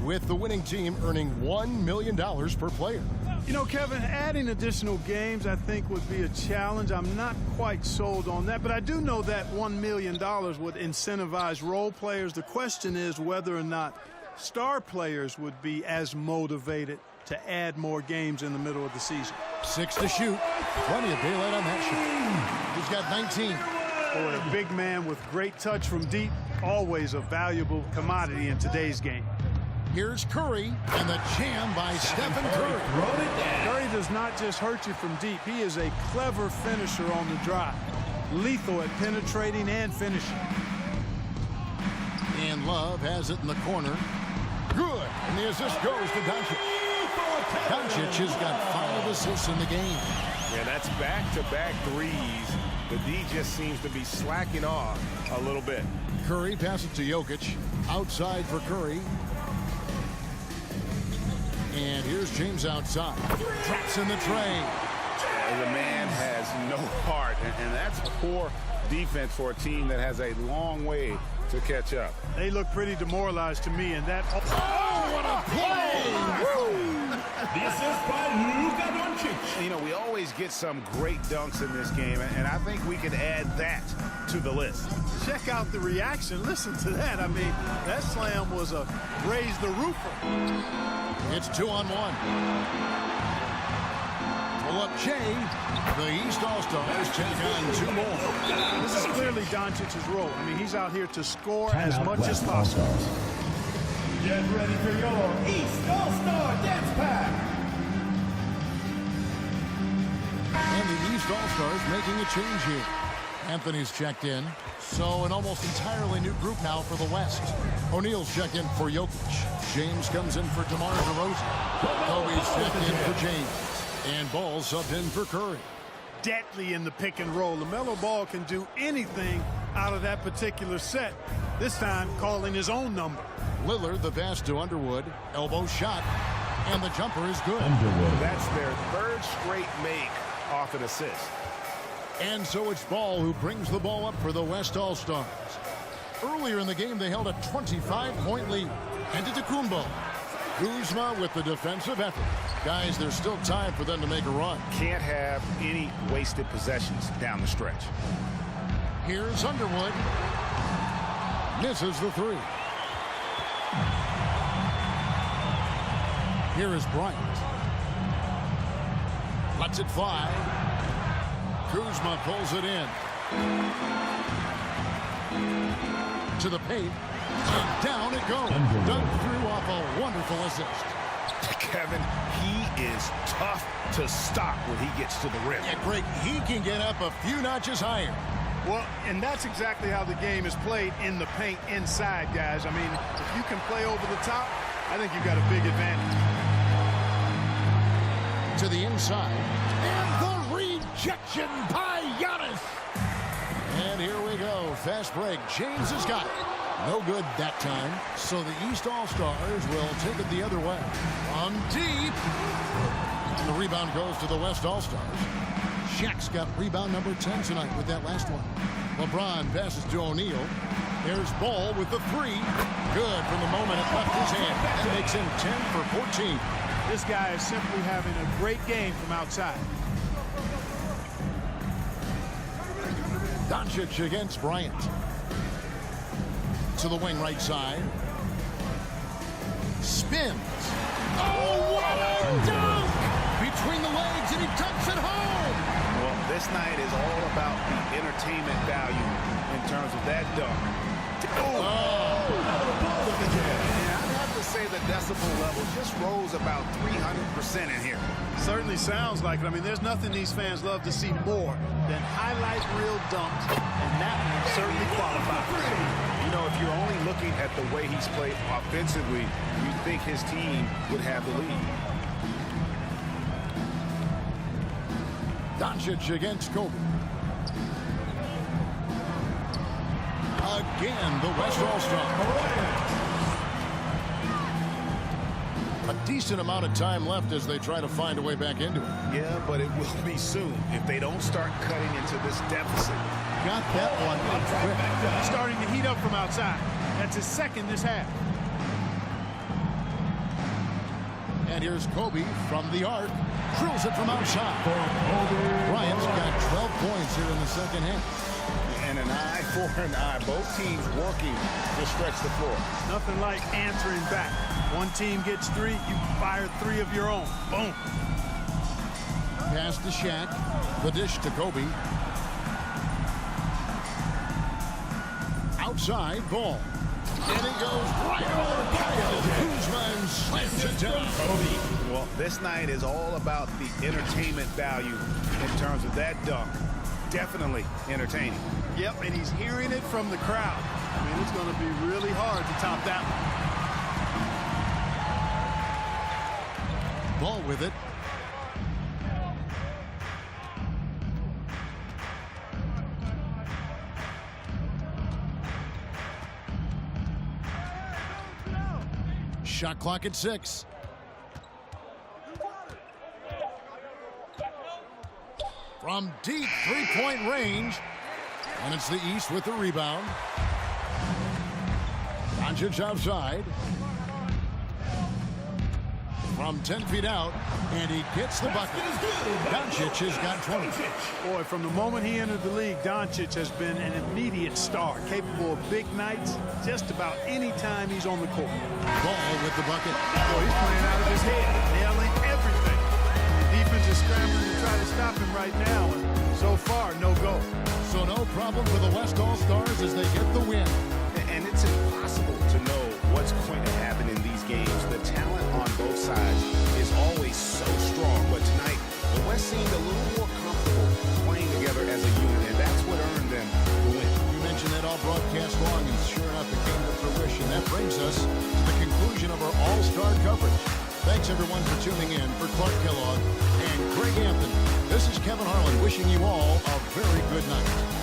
with the winning team earning $1 million per player. You know, Kevin, adding additional games I think would be a challenge. I'm not quite sold on that, but I do know that $1 million would incentivize role players. The question is whether or not star players would be as motivated to add more games in the middle of the season. 6 to shoot. Plenty of daylight on that shot. He's got 19. Boy, a big man with great touch from deep, always a valuable commodity in today's game. Here's Curry, and the jam by Stephen Curry. Curry does not just hurt you from deep. He is a clever finisher on the drive. Lethal at penetrating and finishing. And Love has it in the corner. Good. And the assist goes to Doncic. Doncic has got 5 assists in the game. Yeah, that's back-to-back threes. The D just seems to be slacking off a little bit. Curry passes to Jokic. Outside for Curry. And here's James outside. Drops in the tray. The man has no heart, and that's poor defense for a team that has a long way to catch up. They look pretty demoralized to me, and that... Oh, what a play! The assist by Luka Doncic. You know, we always get some great dunks in this game, and I think we can add that to the list. Check out the reaction. Listen to that. I mean, that slam was a raise the roofer. It's 2-on-1. Pull up Jay. The East All-Stars take on two more. This is clearly Doncic's role. I mean, he's out here to score as much as possible. Get ready for your East All-Star Dance Pack. And the East All-Stars making a change here. Anthony's checked in. So an almost entirely new group now for the West. O'Neal's checked in for Jokic. James comes in for DeMar DeRozan. Kobe's checked in for James. And Ball subbed in for Curry. Deadly in the pick and roll. LaMelo Ball can do anything out of that particular set. This time calling his own number. Lillard the pass to Underwood. Elbow shot. And the jumper is good. That's their third straight make off an assist. And so it's Ball who brings the ball up for the West All-Stars. Earlier in the game, they held a 25-point lead. And Antetokounmpo. Kuzma with the defensive effort. Guys, there's still time for them to make a run. Can't have any wasted possessions down the stretch. Here's Underwood. Misses the three. Here is Bryant. Lets it fly. Kuzma pulls it in. To the paint. And down it goes. Dug through off a wonderful assist. Kevin, he is tough to stop when he gets to the rim. Yeah, Greg, he can get up a few notches higher. Well, and that's exactly how the game is played in the paint inside, guys. I mean, if you can play over the top, I think you've got a big advantage. To the inside. And the rejection by Giannis. And here we go. Fast break. James has got it. No good that time. So the East All-Stars will take it the other way. From deep. And the rebound goes to the West All-Stars. Shaq's got rebound number 10 tonight with that last one. LeBron passes to O'Neal. There's Ball with the three. Good from the moment it left his hand. That makes him 10 for 14. This guy is simply having a great game from outside. Doncic against Bryant. To the wing right side. Spins. Oh, what a dunk! Between the legs, and he dunks it home! Well, this night is all about the entertainment value in terms of that dunk. I'd have to say the decibel level just rose about 300% in here. Certainly sounds like it. I mean, there's nothing these fans love to see more than highlight reel dunks, and that one certainly qualifies. You know, if you're only looking at the way he's played offensively, you'd think his team would have the lead. Doncic against Kobe. Again, the West All-Star. A decent amount of time left as they try to find a way back into it. Yeah, but it will be soon if they don't start cutting into this deficit. Got that one quick. He's starting to heat up from outside. That's his second this half. And here's Kobe from the arc. Drills it from outside. Bryant's got 12 points here in the second half. And an eye for an eye. Both teams working to stretch the floor. Nothing like answering back. One team gets three, you fire three of your own. Boom. Pass to Shaq. The dish to Kobe. Outside, Ball. And it goes right over Kyle Kuzma and slams it down. Well, this night is all about the entertainment value in terms of that dunk. Definitely entertaining. Yep, and he's hearing it from the crowd. I mean, it's going to be really hard to top that one. Ball with it. Shot clock at 6. From deep three-point range. And it's the East with the rebound. Doncic outside. from 10 feet out, and he gets the bucket. Doncic has got 20. Boy, from the moment he entered the league, Doncic has been an immediate star, capable of big nights just about any time he's on the court. Ball with the bucket. Boy, he's playing out of his head, nailing everything. The defense is scrambling to try to stop him right now, and so far, no go. So no problem for the West All-Stars as they get the win. And it's impossible to know what's going to happen in these games. The talent on both sides is always so strong. But tonight, the West seemed a little more comfortable playing together as a unit, and that's what earned them the win. You mentioned that all broadcast long, and sure enough, it came to fruition. That brings us to the conclusion of our All-Star coverage. Thanks, everyone, for tuning in. For Clark Kellogg and Greg Anthony, this is Kevin Harlan wishing you all a very good night.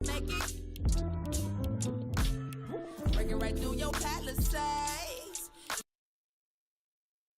Make it. Breaking right through your palisade.